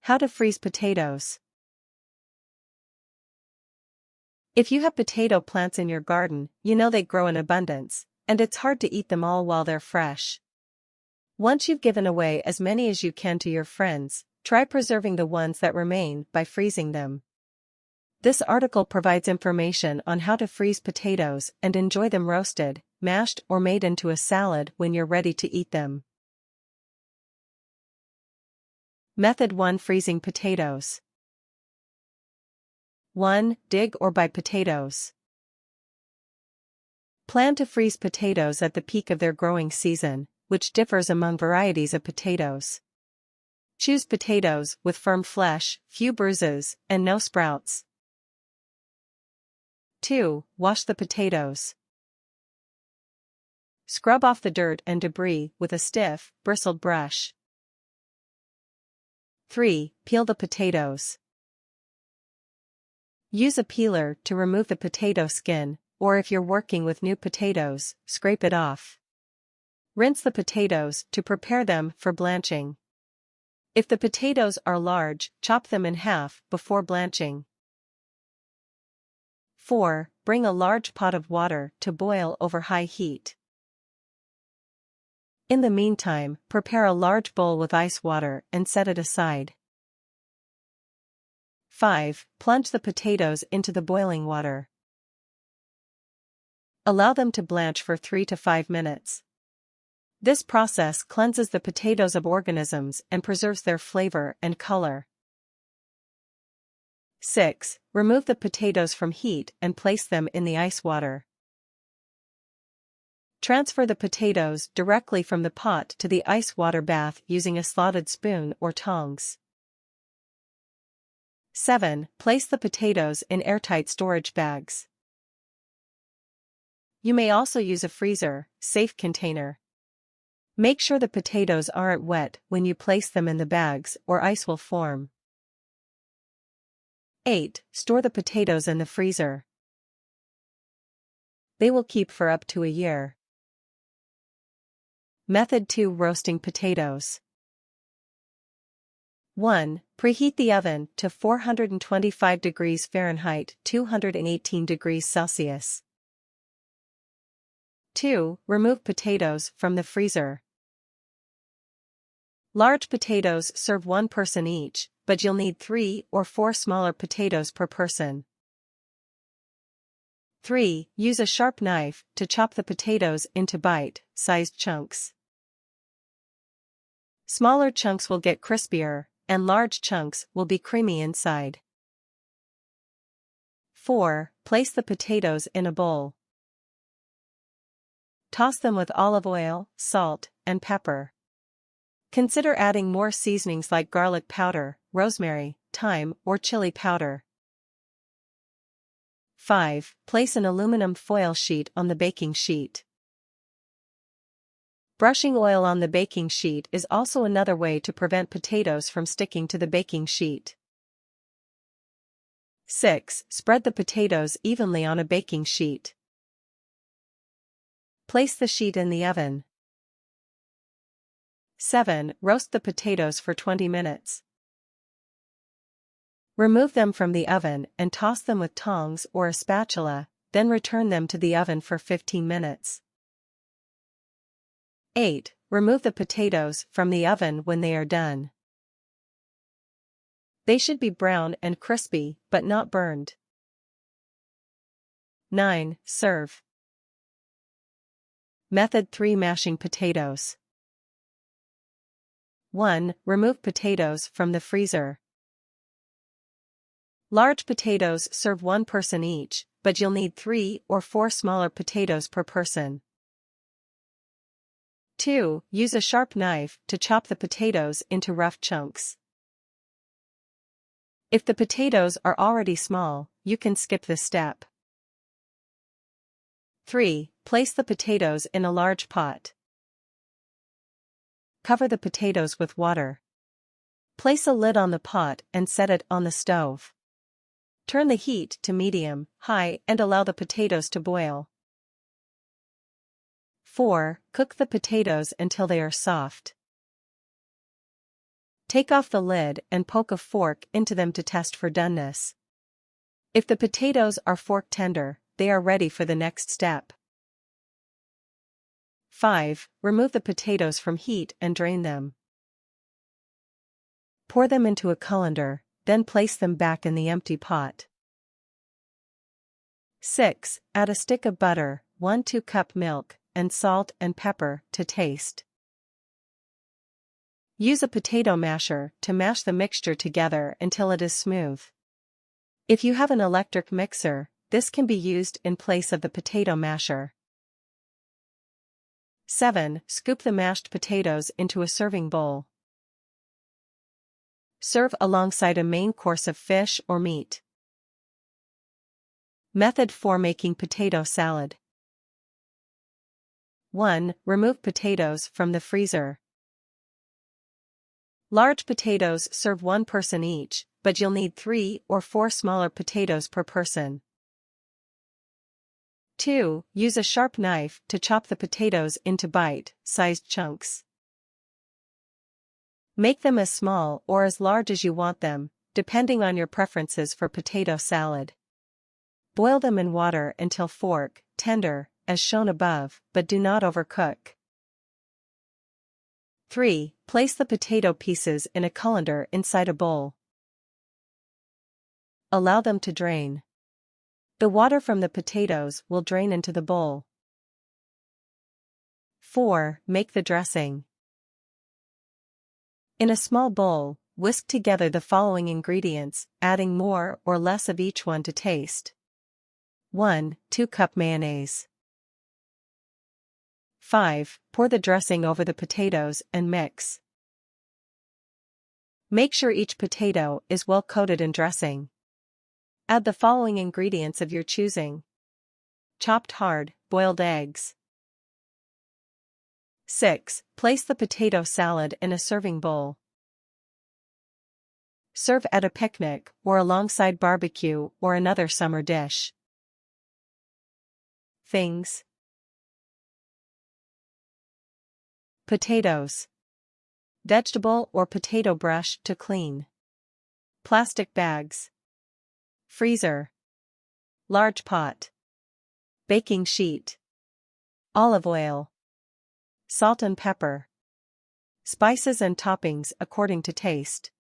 How to freeze potatoes. If you have potato plants in your garden, you know they grow in abundance, and it's hard to eat them all while they're fresh. Once you've given away as many as you can to your friends, try preserving the ones that remain by freezing them. This article provides information on how to freeze potatoes and enjoy them roasted, mashed, or made into a salad when you're ready to eat them. Method 1: Freezing potatoes. 1. Dig or buy potatoes. Plan to freeze potatoes at the peak of their growing season, which differs among varieties of potatoes. Choose potatoes with firm flesh, few bruises, and no sprouts. 2. Wash the potatoes. Scrub off the dirt and debris with a stiff, bristled brush. 3. Peel the potatoes. Use a peeler to remove the potato skin, or if you're working with new potatoes, scrape it off. Rinse the potatoes to prepare them for blanching. If the potatoes are large, chop them in half before blanching. 4. Bring a large pot of water to boil over high heat. In the meantime, prepare a large bowl with ice water and set it aside. 5. Plunge the potatoes into the boiling water. Allow them to blanch for 3 to 5 minutes. This process cleanses the potatoes of organisms and preserves their flavor and color. 6. Remove the potatoes from heat and place them in the ice water. Transfer the potatoes directly from the pot to the ice water bath using a slotted spoon or tongs. 7. Place the potatoes in airtight storage bags. You may also use a freezer, safe container. Make sure the potatoes aren't wet when you place them in the bags or ice will form. 8. Store the potatoes in the freezer. They will keep for up to a year. Method 2: Roasting potatoes. 1. Preheat the oven to 425 degrees Fahrenheit, 218 degrees Celsius. 2. Remove potatoes from the freezer. Large potatoes serve one person each, but you'll need 3 or 4 smaller potatoes per person. 3. Use a sharp knife to chop the potatoes into bite-sized chunks. Smaller chunks will get crispier, and large chunks will be creamy inside. 4. Place the potatoes in a bowl. Toss them with olive oil, salt, and pepper. Consider adding more seasonings like garlic powder, rosemary, thyme, or chili powder. 5. Place an aluminum foil sheet on the baking sheet. Brushing oil on the baking sheet is also another way to prevent potatoes from sticking to the baking sheet. 6. Spread the potatoes evenly on a baking sheet. Place the sheet in the oven. 7. Roast the potatoes for 20 minutes. Remove them from the oven and toss them with tongs or a spatula, then return them to the oven for 15 minutes. 8. Remove the potatoes from the oven when they are done. They should be brown and crispy, but not burned. 9. Serve. Method 3: Mashing potatoes. 1. Remove potatoes from the freezer. Large potatoes serve one person each, but you'll need 3 or 4 smaller potatoes per person. 2. Use a sharp knife to chop the potatoes into rough chunks. If the potatoes are already small, you can skip this step. 3. Place the potatoes in a large pot. Cover the potatoes with water. Place a lid on the pot and set it on the stove. Turn the heat to medium, high and allow the potatoes to boil. 4. Cook the potatoes until they are soft. Take off the lid and poke a fork into them to test for doneness. If the potatoes are fork tender, they are ready for the next step. 5. Remove the potatoes from heat and drain them. Pour them into a colander, then place them back in the empty pot. 6. Add a stick of butter, 1-2 cup milk, and salt and pepper to taste. Use a potato masher to mash the mixture together until it is smooth. If you have an electric mixer, this can be used in place of the potato masher. 7. Scoop the mashed potatoes into a serving bowl. Serve alongside a main course of fish or meat. Method 4. Making potato salad. 1. Remove potatoes from the freezer. Large potatoes serve one person each, but you'll need 3 or 4 smaller potatoes per person. 2. Use a sharp knife to chop the potatoes into bite-sized chunks. Make them as small or as large as you want them, depending on your preferences for potato salad. Boil them in water until fork tender, as shown above, but do not overcook. 3. Place the potato pieces in a colander inside a bowl. Allow them to drain. The water from the potatoes will drain into the bowl. 4. Make the dressing. In a small bowl, whisk together the following ingredients, adding more or less of each one to taste. 1. 2 cup mayonnaise. 5. Pour the dressing over the potatoes and mix. Make sure each potato is well coated in dressing. Add the following ingredients of your choosing. Chopped hard, boiled eggs. 6. Place the potato salad in a serving bowl. Serve at a picnic or alongside barbecue or another summer dish. Things: potatoes. Vegetable or potato brush to clean. Plastic bags. Freezer. Large pot. Baking sheet. Olive oil. Salt and pepper. Spices and toppings according to taste.